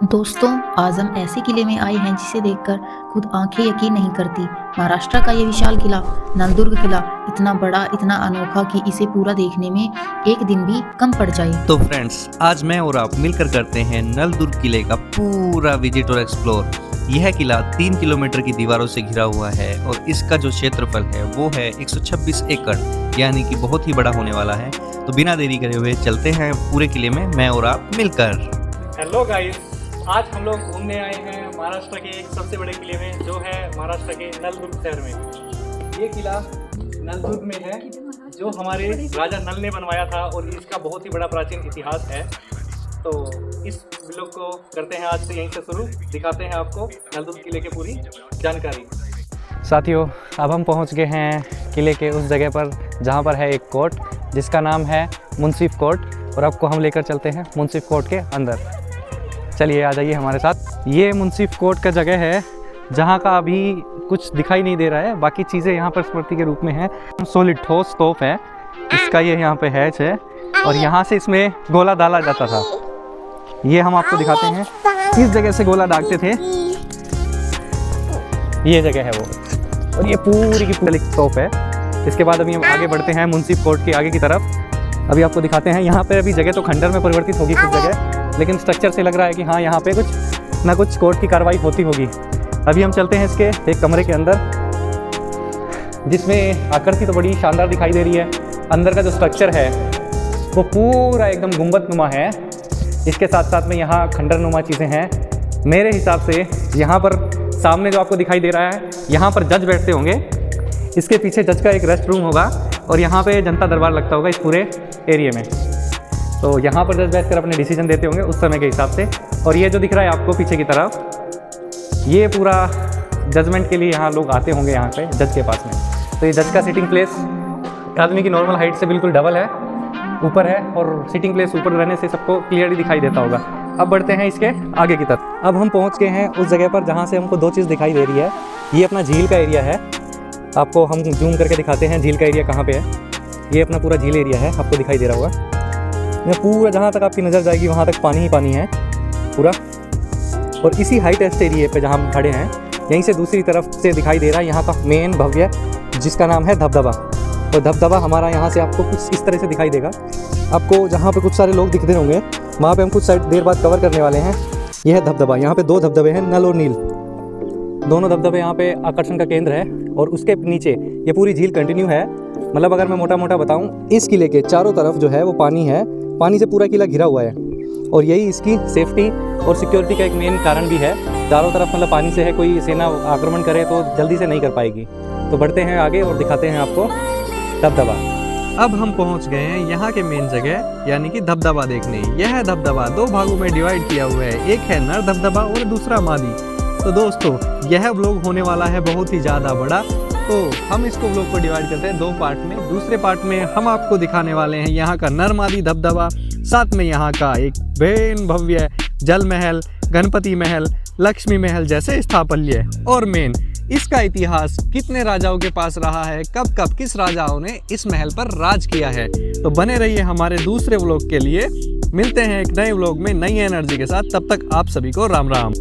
दोस्तों, आज हम ऐसे किले में आए हैं जिसे देखकर खुद आंखें यकीन नहीं करती। महाराष्ट्र का ये विशाल किला, नलदुर्ग किला, इतना बड़ा, इतना अनोखा कि इसे पूरा देखने में एक दिन भी कम पड़ जाए। तो फ्रेंड्स, आज मैं और आप मिलकर करते हैं नलदुर्ग किले का पूरा विजिट और एक्सप्लोर। यह किला 3 किलोमीटर की दीवारों से घिरा हुआ है और इसका जो क्षेत्रफल है वो है 126 एकड़, यानी कि बहुत ही बड़ा होने वाला है। तो बिना देरी करे हुए चलते हैं पूरे किले में, मैं और आप मिलकर। हेलो गाइस, आज हम लोग घूमने आए हैं महाराष्ट्र के एक सबसे बड़े किले में, जो है महाराष्ट्र के नलदुर्ग शहर में। ये किला नलदुर्ग में है, जो हमारे राजा नल ने बनवाया था और इसका बहुत ही बड़ा प्राचीन इतिहास है। तो इस व्लॉग को करते हैं आज से यहीं से शुरू, दिखाते हैं आपको नलदुर्ग किले की पूरी जानकारी। साथियों, अब हम पहुंच गए हैं किले के उस जगह पर जहां पर है एक कोर्ट जिसका नाम है मुंसिफ कोर्ट, और आपको हम लेकर चलते हैं मुंसिफ कोर्ट के अंदर। चलिए आ जाइए हमारे साथ। ये मुंसिफ कोर्ट का जगह है जहाँ का अभी कुछ दिखाई नहीं दे रहा है, बाकी चीज़ें यहाँ पर स्मृति के रूप में है। सॉलिड ठोस तोप है इसका, ये यहाँ पे हैच है और यहाँ से इसमें गोला डाला जाता था। ये हम आपको दिखाते हैं, इस जगह से गोला दागते थे, ये जगह है वो, और ये पूरी की पूरी तोप है। इसके बाद अभी हम आगे बढ़ते हैं मुंसिफ कोर्ट के आगे की तरफ। अभी आपको दिखाते हैं, यहाँ पे अभी जगह तो खंडर में परिवर्तित होगी कुछ जगह, लेकिन स्ट्रक्चर से लग रहा है कि हाँ यहाँ पे कुछ ना कुछ कोर्ट की कार्रवाई होती होगी। अभी हम चलते हैं इसके एक कमरे के अंदर, जिसमें आकृति तो बड़ी शानदार दिखाई दे रही है। अंदर का जो स्ट्रक्चर है वो पूरा एकदम गुंबदनुमा है। इसके साथ साथ में यहाँ खंडरनुमा चीज़ें हैं। मेरे हिसाब से यहाँ पर सामने जो आपको दिखाई दे रहा है, यहाँ पर जज बैठते होंगे। इसके पीछे जज का एक रेस्ट रूम होगा और यहाँ पे जनता दरबार लगता होगा इस पूरे एरिया में। तो यहाँ पर जज बैठकर अपने डिसीजन देते होंगे उस समय के हिसाब से। और ये जो दिख रहा है आपको पीछे की तरफ, ये पूरा जजमेंट के लिए यहाँ लोग आते होंगे यहाँ पे जज के पास में। तो ये जज का सिटिंग प्लेस आदमी की नॉर्मल हाइट से बिल्कुल डबल है, ऊपर है, और सिटिंग प्लेस ऊपर रहने से सबको क्लियरली दिखाई देता होगा। अब बढ़ते हैं इसके आगे की तरफ। अब हम पहुँच गए हैं उस जगह पर जहाँ से हमको दो चीज़ दिखाई दे रही है। ये अपना झील का एरिया है, आपको हम जूम करके दिखाते हैं झील का एरिया कहाँ पे है। ये अपना पूरा झील एरिया है, आपको दिखाई दे रहा होगा। ये पूरा जहाँ तक आपकी नज़र जाएगी वहाँ तक पानी ही पानी है पूरा। और इसी हाईटेस्ट एरिया पे जहाँ हम खड़े हैं, यहीं से दूसरी तरफ से दिखाई दे रहा है यहाँ का मेन भव्य, जिसका नाम है धबधबा। और धबधबा हमारा यहाँ से आपको कुछ इस तरह से दिखाई देगा। आपको जहाँ पे कुछ सारे लोग दिखते होंगे, वहाँ पे हम कुछ देर बाद कवर करने वाले हैं। यह है धबधबा। यहाँ पे दो धबधबे हैं, नल और नील, दोनों धबधबे यहाँ पे आकर्षण का केंद्र है। और उसके नीचे ये पूरी झील कंटिन्यू है। मतलब अगर मैं मोटा मोटा बताऊँ, इस किले के चारों तरफ जो है वो पानी है, पानी से पूरा किला घिरा हुआ है। और यही इसकी सेफ्टी और सिक्योरिटी का एक मेन कारण भी है। चारों तरफ मतलब पानी से है, कोई सेना आक्रमण करे तो जल्दी से नहीं कर पाएगी। तो बढ़ते हैं आगे और दिखाते हैं आपको धबधबा। अब हम पहुंच गए हैं यहाँ के मेन जगह, यानी कि धबधबा देखने। यह धबधबा दो भागों में डिवाइड किया हुआ है, एक है नर धबधबा और दूसरा मादी। तो दोस्तों, यह व्लॉग होने वाला है बहुत ही ज़्यादा बड़ा, तो हम इसको व्लॉग को डिवाइड करते हैं दो पार्ट में। दूसरे पार्ट में हम आपको दिखाने वाले हैं यहाँ का नर मादी धबधबा, साथ में यहाँ का एक बेन भव्य जल महल, गणपति महल, लक्ष्मी महल जैसे स्थापत्य, और मेन इसका इतिहास कितने राजाओं के पास रहा है, कब कब किस राजाओं ने इस महल पर राज किया है। तो बने रहिए हमारे दूसरे व्लॉग के लिए। मिलते हैं एक नए व्लॉग में नई एनर्जी के साथ। तब तक आप सभी को राम राम।